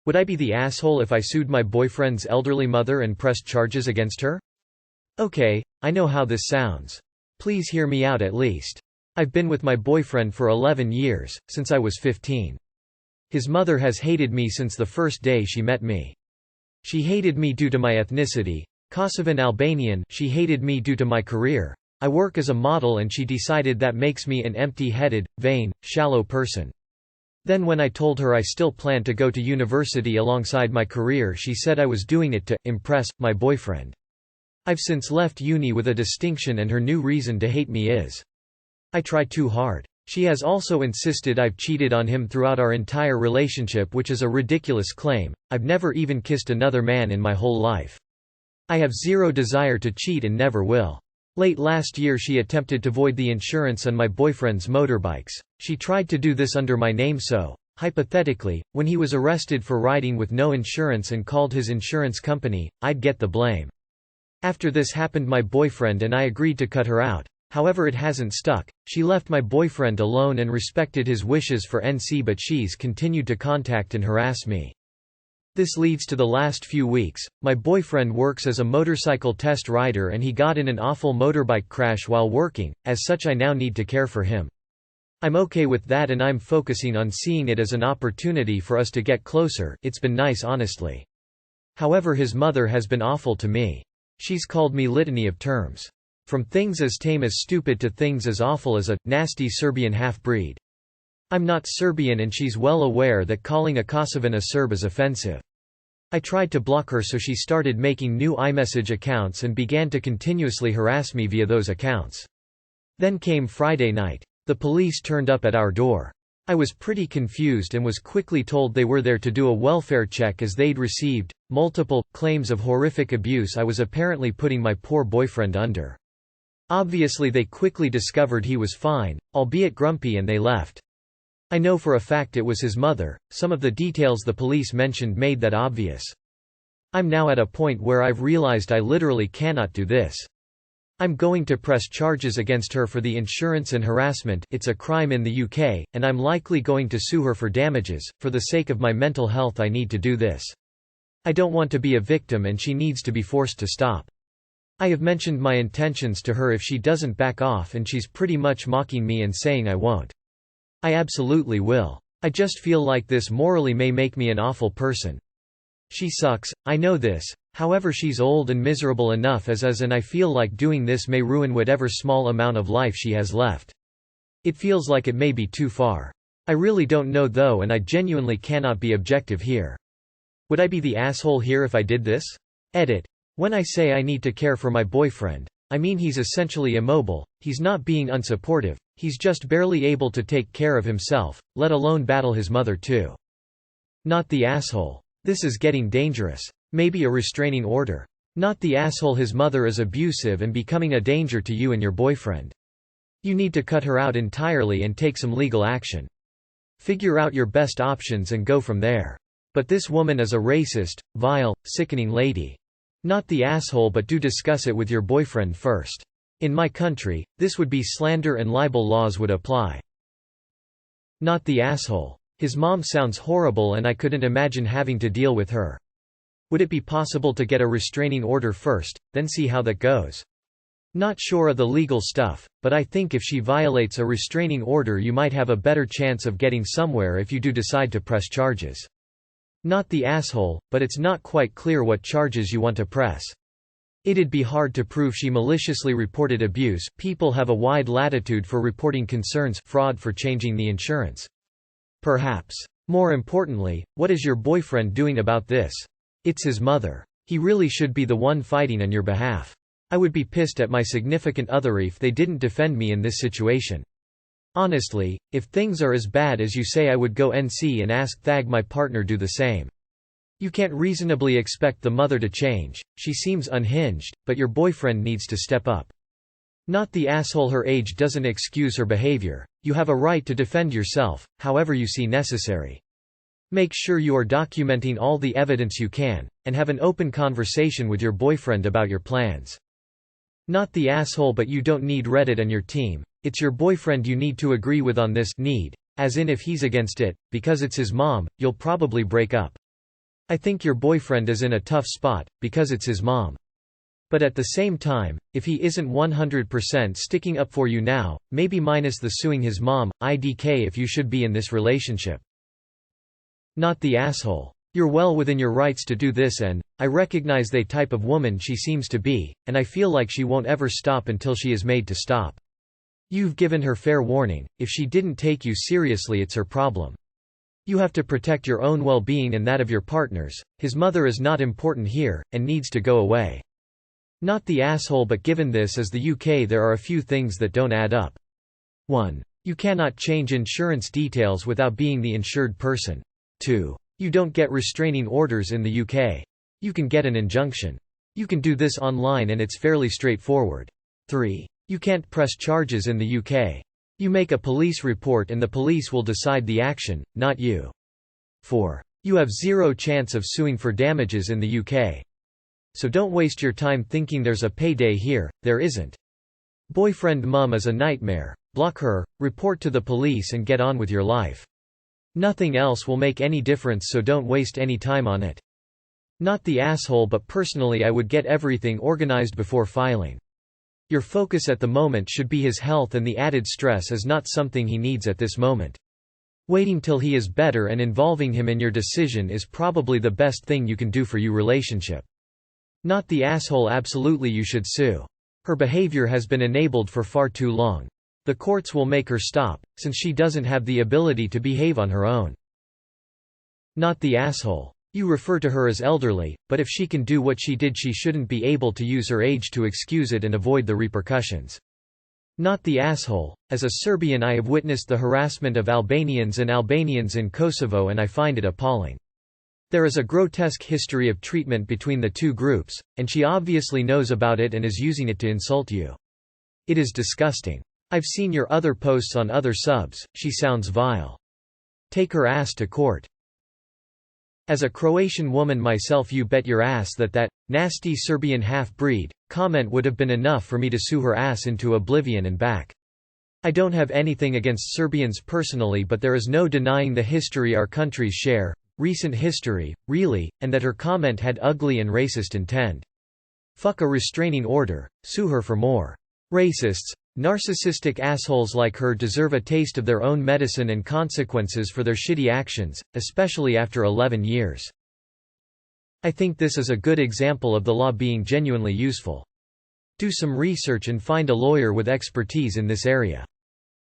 Would I be the asshole if I sued my boyfriend's elderly mother and pressed charges against her? Okay, I know how this sounds. Please hear me out at least. I've been with my boyfriend for 11 years, since I was 15. His mother has hated me since the first day she met me. She hated me due to my ethnicity, Kosovan Albanian. She hated me due to my career. I work as a model and she decided that makes me an empty-headed, vain, shallow person. Then when I told her I still planned to go to university alongside my career, she said I was doing it to impress my boyfriend. I've since left uni with a distinction, and her new reason to hate me is I try too hard. She has also insisted I've cheated on him throughout our entire relationship, which is a ridiculous claim. I've never even kissed another man in my whole life. I have zero desire to cheat and never will. Late last year she attempted to void the insurance on my boyfriend's motorbikes. She tried to do this under my name so, hypothetically, when he was arrested for riding with no insurance and called his insurance company, I'd get the blame. After this happened, my boyfriend and I agreed to cut her out. However, it hasn't stuck. She left my boyfriend alone and respected his wishes for NC, but she's continued to contact and harass me. This leads to the last few weeks. My boyfriend works as a motorcycle test rider and he got in an awful motorbike crash while working. As such, I now need to care for him. I'm okay with that and I'm focusing on seeing it as an opportunity for us to get closer. It's been nice, honestly. However, his mother has been awful to me. She's called me litany of terms. From things as tame as stupid to things as awful as a nasty Serbian half-breed. I'm not Serbian and she's well aware that calling a Kosovan a Serb is offensive. I tried to block her, so she started making new iMessage accounts and began to continuously harass me via those accounts. Then came Friday night. The police turned up at our door. I was pretty confused and was quickly told they were there to do a welfare check as they'd received multiple claims of horrific abuse I was apparently putting my poor boyfriend under. Obviously they quickly discovered he was fine, albeit grumpy, and they left. I know for a fact it was his mother. Some of the details the police mentioned made that obvious. I'm now at a point where I've realized I literally cannot do this. I'm going to press charges against her for the insurance and harassment. It's a crime in the UK, and I'm likely going to sue her for damages. For the sake of my mental health, I need to do this. I don't want to be a victim and she needs to be forced to stop. I have mentioned my intentions to her if she doesn't back off, and she's pretty much mocking me and saying I won't. I absolutely will. I just feel like this morally may make me an awful person. She sucks, I know this. However, she's old and miserable enough as is, and I feel like doing this may ruin whatever small amount of life she has left. It feels like it may be too far. I really don't know though, and I genuinely cannot be objective here. Would I be the asshole here if I did this? Edit. When I say I need to care for my boyfriend, I mean he's essentially immobile. He's not being unsupportive. He's just barely able to take care of himself, let alone battle his mother too. Not the asshole. This is getting dangerous. Maybe a restraining order. Not the asshole. His mother is abusive and becoming a danger to you and your boyfriend. You need to cut her out entirely and take some legal action. Figure out your best options and go from there. But this woman is a racist, vile, sickening lady. Not the asshole, but do discuss it with your boyfriend first. In my country, this would be slander and libel laws would apply. Not the asshole. His mom sounds horrible and I couldn't imagine having to deal with her. Would it be possible to get a restraining order first, then see how that goes? Not sure of the legal stuff, but I think if she violates a restraining order you might have a better chance of getting somewhere if you do decide to press charges. Not the asshole, but it's not quite clear what charges you want to press. It'd be hard to prove she maliciously reported abuse. People have a wide latitude for reporting concerns, fraud for changing the insurance. Perhaps. More importantly, what is your boyfriend doing about this? It's his mother. He really should be the one fighting on your behalf. I would be pissed at my significant other if they didn't defend me in this situation. Honestly, if things are as bad as you say, I would go NC and ask Thag my partner do the same. You can't reasonably expect the mother to change. She seems unhinged, but your boyfriend needs to step up. Not the asshole. Her age doesn't excuse her behavior. You have a right to defend yourself, however you see necessary. Make sure you are documenting all the evidence you can, and have an open conversation with your boyfriend about your plans. Not the asshole, but you don't need Reddit on your team. It's your boyfriend you need to agree with on this need, as in if he's against it, because it's his mom, you'll probably break up. I think your boyfriend is in a tough spot, because it's his mom. But at the same time, if he isn't 100% sticking up for you now, maybe minus the suing his mom, IDK if you should be in this relationship. Not the asshole. You're well within your rights to do this, and I recognize the type of woman she seems to be, and I feel like she won't ever stop until she is made to stop. You've given her fair warning. If she didn't take you seriously, it's her problem. You have to protect your own well-being and that of your partner's. His mother is not important here, and needs to go away. Not the asshole, but given this is the UK, there are a few things that don't add up. 1. You cannot change insurance details without being the insured person. 2. You don't get restraining orders in the UK. You can get an injunction. You can do this online and it's fairly straightforward. 3. You can't press charges in the UK. You make a police report and the police will decide the action, not you. 4. You have zero chance of suing for damages in the UK. So don't waste your time thinking there's a payday here, there isn't. Boyfriend mum is a nightmare. Block her, report to the police and get on with your life. Nothing else will make any difference, so don't waste any time on it. Not the asshole, but personally I would get everything organized before filing. Your focus at the moment should be his health, and the added stress is not something he needs at this moment. Waiting till he is better and involving him in your decision is probably the best thing you can do for your relationship. Not the asshole, absolutely you should sue. Her behavior has been enabled for far too long. The courts will make her stop, since she doesn't have the ability to behave on her own. Not the asshole. You refer to her as elderly, but if she can do what she did, she shouldn't be able to use her age to excuse it and avoid the repercussions. Not the asshole. As a Serbian, I have witnessed the harassment of Albanians in Kosovo, and I find it appalling. There is a grotesque history of treatment between the two groups, and she obviously knows about it and is using it to insult you. It is disgusting. I've seen your other posts on other subs. She sounds vile. Take her ass to court. As a Croatian woman myself, you bet your ass that nasty Serbian half-breed comment would have been enough for me to sue her ass into oblivion and back. I don't have anything against Serbians personally, but there is no denying the history our countries share, recent history, really, and that her comment had ugly and racist intent. Fuck a restraining order, sue her for more. Racists, narcissistic assholes like her deserve a taste of their own medicine and consequences for their shitty actions, especially after 11 years. I think this is a good example of the law being genuinely useful. Do some research and find a lawyer with expertise in this area.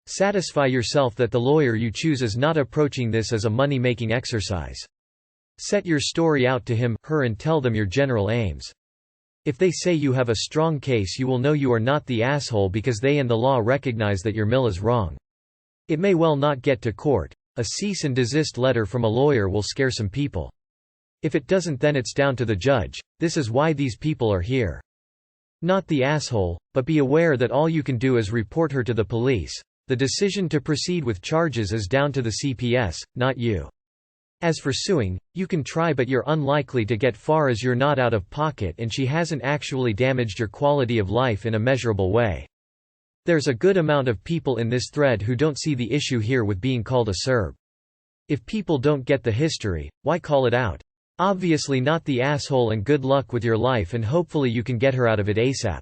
Satisfy yourself that the lawyer you choose is not approaching this as a money-making exercise. Set your story out to him, her, and tell them your general aims. If they say you have a strong case, you will know you are not the asshole because they and the law recognize that your mill is wrong. It may well not get to court. A cease and desist letter from a lawyer will scare some people. If it doesn't, then it's down to the judge. This is why these people are here. Not the asshole, but be aware that all you can do is report her to the police. The decision to proceed with charges is down to the CPS, not you. As for suing, you can try, but you're unlikely to get far as you're not out of pocket and she hasn't actually damaged your quality of life in a measurable way. There's a good amount of people in this thread who don't see the issue here with being called a Serb. If people don't get the history, why call it out? Obviously not the asshole, and good luck with your life, and hopefully you can get her out of it ASAP.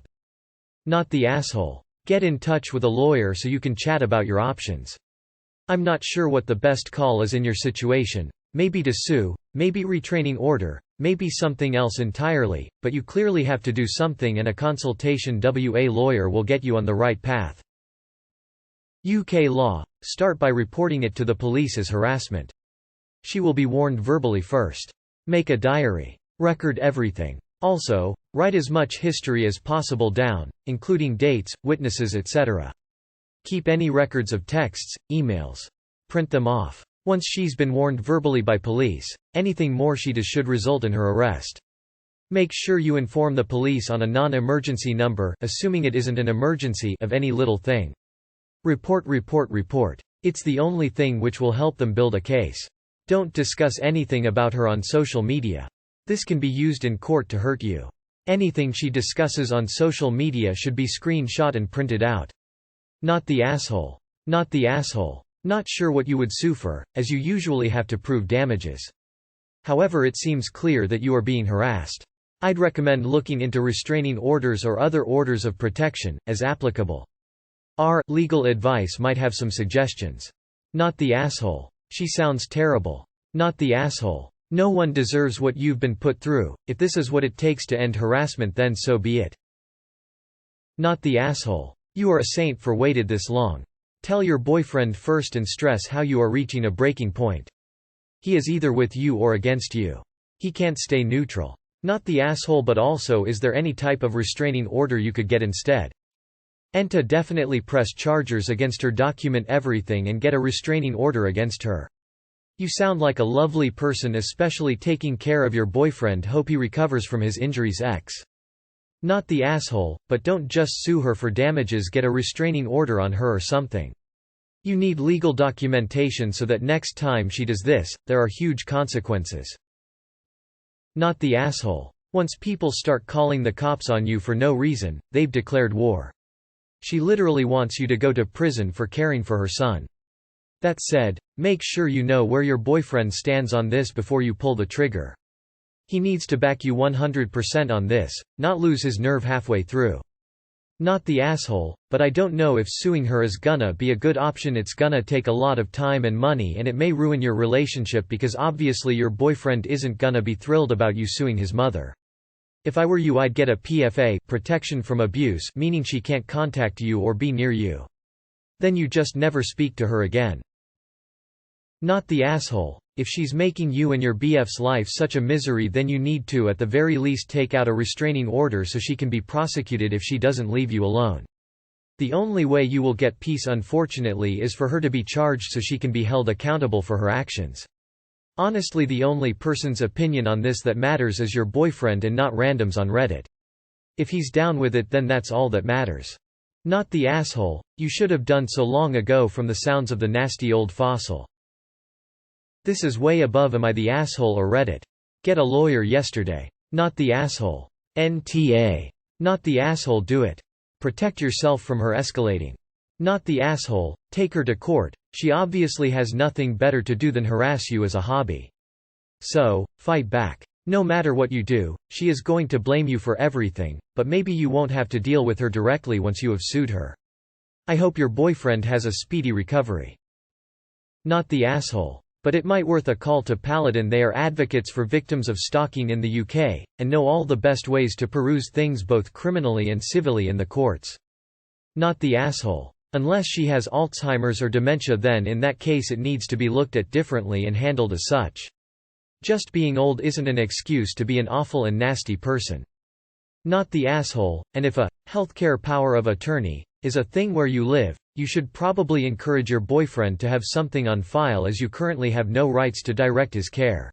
Not the asshole. Get in touch with a lawyer so you can chat about your options. I'm not sure what the best call is in your situation. Maybe to sue, maybe restraining order, maybe something else entirely, but you clearly have to do something, and a consultation with a lawyer will get you on the right path. UK law. Start by reporting it to the police as harassment. She will be warned verbally first. Make a diary. Record everything. Also, write as much history as possible down, including dates, witnesses, etc. Keep any records of texts, emails. Print them off. Once she's been warned verbally by police, anything more she does should result in her arrest. Make sure you inform the police on a non-emergency number, assuming it isn't an emergency, of any little thing. Report, report, report. It's the only thing which will help them build a case. Don't discuss anything about her on social media. This can be used in court to hurt you. Anything she discusses on social media should be screenshot and printed out. Not the asshole. Not the asshole. Not sure what you would sue for, as you usually have to prove damages. However, it seems clear that you are being harassed. I'd recommend looking into restraining orders or other orders of protection, as applicable. Legal advice might have some suggestions. Not the asshole. She sounds terrible. Not the asshole. No one deserves what you've been put through. If this is what it takes to end harassment, then so be it. Not the asshole. You are a saint for waited this long. Tell your boyfriend first and stress how you are reaching a breaking point. He is either with you or against you. He can't stay neutral. Not the asshole, but also, is there any type of restraining order you could get instead? Enta definitely press charges against her, document everything and get a restraining order against her. You sound like a lovely person, especially taking care of your boyfriend. Hope he recovers from his injuries. X. Not the asshole, but don't just sue her for damages, get a restraining order on her or something. You need legal documentation so that next time she does this, there are huge consequences. Not the asshole. Once people start calling the cops on you for no reason, they've declared war. She literally wants you to go to prison for caring for her son. That said, make sure you know where your boyfriend stands on this before you pull the trigger. He needs to back you 100% on this, not lose his nerve halfway through. Not the asshole, but I don't know if suing her is gonna be a good option. It's gonna take a lot of time and money, and it may ruin your relationship because obviously your boyfriend isn't gonna be thrilled about you suing his mother. If I were you, I'd get a PFA, protection from abuse, meaning she can't contact you or be near you. Then you just never speak to her again. Not the asshole. If she's making you and your BF's life such a misery, then you need to at the very least take out a restraining order so she can be prosecuted if she doesn't leave you alone. The only way you will get peace, unfortunately, is for her to be charged so she can be held accountable for her actions. Honestly, the only person's opinion on this that matters is your boyfriend and not randoms on Reddit. If he's down with it, then that's all that matters. Not the asshole. You should have done so long ago from the sounds of the nasty old fossil. This is way above am I the asshole or Reddit. Get a lawyer yesterday. Not the asshole. NTA. Not the asshole, do it. Protect yourself from her escalating. Not the asshole, take her to court. She obviously has nothing better to do than harass you as a hobby. So, fight back. No matter what you do, she is going to blame you for everything, but maybe you won't have to deal with her directly once you have sued her. I hope your boyfriend has a speedy recovery. Not the asshole. But it might worth a call to Paladin. They are advocates for victims of stalking in the UK, and know all the best ways to peruse things both criminally and civilly in the courts. Not the asshole. Unless she has Alzheimer's or dementia, then in that case it needs to be looked at differently and handled as such. Just being old isn't an excuse to be an awful and nasty person. Not the asshole. And if a healthcare power of attorney is a thing where you live, you should probably encourage your boyfriend to have something on file, as you currently have no rights to direct his care.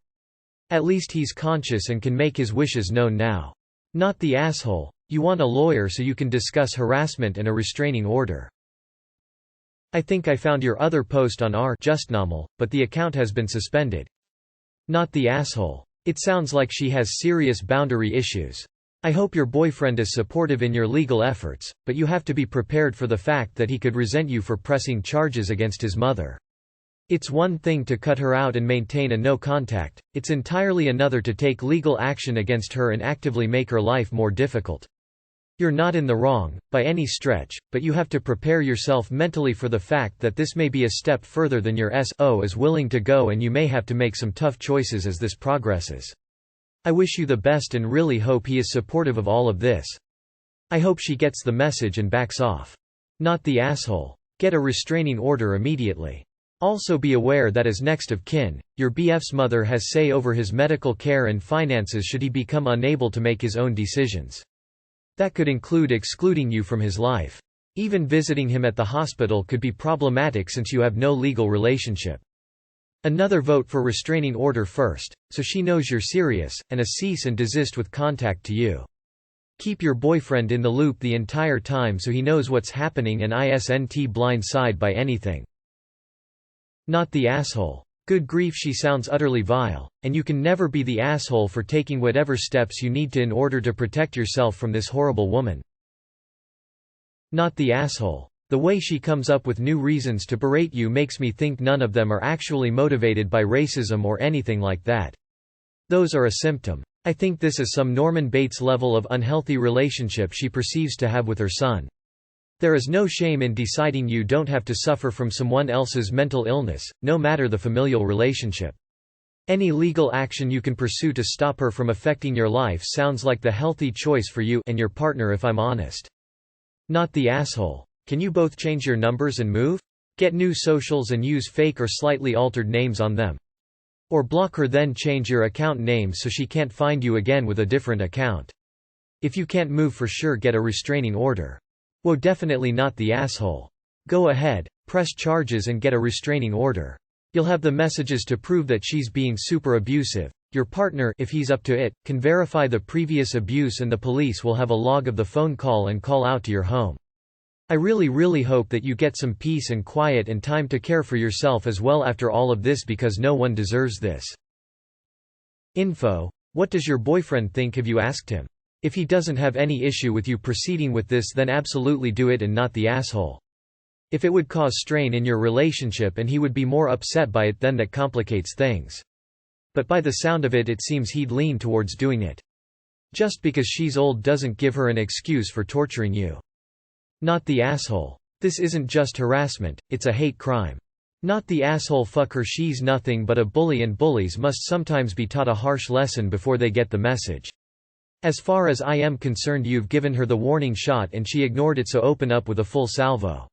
At least he's conscious and can make his wishes known now. Not the asshole. You want a lawyer so you can discuss harassment and a restraining order. I think I found your other post on r/justnormal, but the account has been suspended. Not the asshole. It sounds like she has serious boundary issues. I hope your boyfriend is supportive in your legal efforts, but you have to be prepared for the fact that he could resent you for pressing charges against his mother. It's one thing to cut her out and maintain a no contact, it's entirely another to take legal action against her and actively make her life more difficult. You're not in the wrong, by any stretch, but you have to prepare yourself mentally for the fact that this may be a step further than your SO is willing to go, and you may have to make some tough choices as this progresses. I wish you the best and really hope he is supportive of all of this. I hope she gets the message and backs off. Not the asshole. Get a restraining order immediately. Also be aware that as next of kin, your BF's mother has say over his medical care and finances should he become unable to make his own decisions. That could include excluding you from his life. Even visiting him at the hospital could be problematic since you have no legal relationship. Another vote for restraining order first, so she knows you're serious, and a cease and desist with contact to you. Keep your boyfriend in the loop the entire time so he knows what's happening and isn't blindsided by anything. Not the asshole. Good grief, she sounds utterly vile, and you can never be the asshole for taking whatever steps you need to in order to protect yourself from this horrible woman. Not the asshole. The way she comes up with new reasons to berate you makes me think none of them are actually motivated by racism or anything like that. Those are a symptom. I think this is some Norman Bates level of unhealthy relationship she perceives to have with her son. There is no shame in deciding you don't have to suffer from someone else's mental illness, no matter the familial relationship. Any legal action you can pursue to stop her from affecting your life sounds like the healthy choice for you and your partner, if I'm honest. Not the asshole. Can you both change your numbers and move? Get new socials and use fake or slightly altered names on them. Or block her, then change your account name so she can't find you again with a different account. If you can't move for sure, get a restraining order. Whoa, definitely not the asshole. Go ahead, press charges and get a restraining order. You'll have the messages to prove that she's being super abusive. Your partner, if he's up to it, can verify the previous abuse and the police will have a log of the phone call and call out to your home. I really hope that you get some peace and quiet and time to care for yourself as well after all of this, because no one deserves this. Info: what does your boyfriend think? Have you asked him? If he doesn't have any issue with you proceeding with this, then absolutely do it and not the asshole. If it would cause strain in your relationship and he would be more upset by it, then that complicates things. But by the sound of it, it seems he'd lean towards doing it. Just because she's old doesn't give her an excuse for torturing you. Not the asshole. This isn't just harassment, it's a hate crime. Not the asshole. Fuck her, she's nothing but a bully, and bullies must sometimes be taught a harsh lesson before they get the message. As far as I am concerned, you've given her the warning shot and she ignored it, so open up with a full salvo.